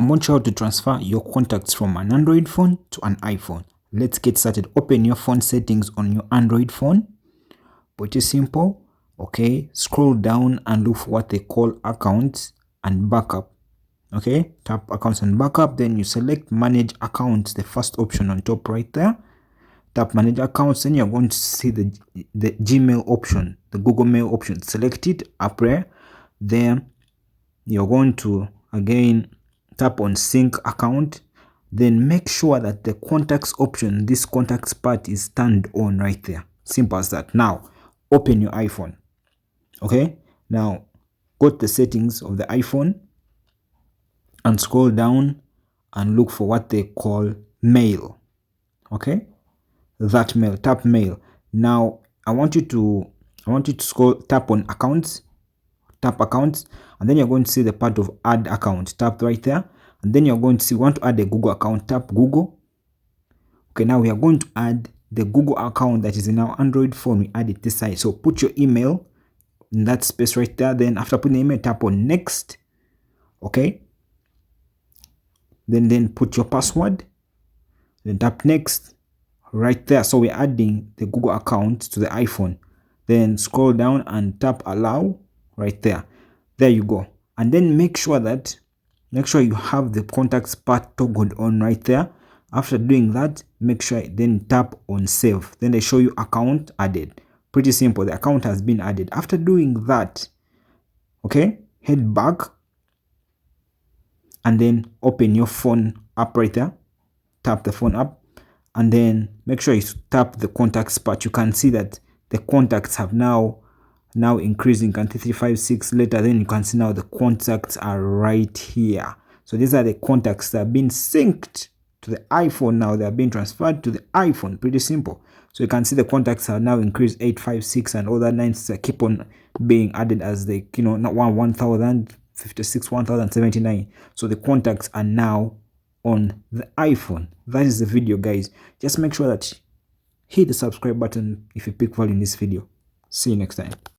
I'm going to show you how to transfer your contacts from an Android phone to an iPhone. Let's get started. Open your phone settings on your Android phone. Pretty simple. Okay, scroll down and look for what they call accounts and backup. Okay, tap accounts and backup, then you select manage accounts, the first option on top right there. Tap manage accounts, then you're going to see the Gmail option, the Google Mail option. Select it up there. Then you're going to again tap on sync account, then make sure that the contacts option, this contacts part, is turned on right there. Simple as that. Now open your iPhone. Okay, now go to the settings of the iPhone and scroll down and look for what they call mail. Okay, that mail, tap mail. Now I want you to scroll, tap on accounts, tap accounts, and then you're going to see the part of add account. Tap right there, and then you're going to see, want to add a Google account, tap Google. Okay, now we are going to add the Google account that is in our Android phone. We add it this side. So put your email in that space right there. Then after putting the email, tap on next. Okay, then put your password, then tap next right there. So we're adding the Google account to the iPhone. Then scroll down and tap allow right there. There you go. And then make sure you have the contacts part toggled on right there. After doing that, make sure then tap on save. Then they show you account added. Pretty simple. The account has been added. After doing that, okay, head back and then open your phone app right there. Tap the phone app and then make sure you tap the contacts part. You can see that the contacts have now increasing. You can see 3, 5, 6 later. Then you can see now the contacts are right here. So these are the contacts that have been synced to the iPhone. Now they are being transferred to the iPhone. Pretty simple. So you can see the contacts are now increased 8, 5, 6 and all that 9s keep on being added as they, not 1056, 1079. So the contacts are now on the iPhone. That is the video, guys. Just make sure that hit the subscribe button if you pick value in this video. See you next time.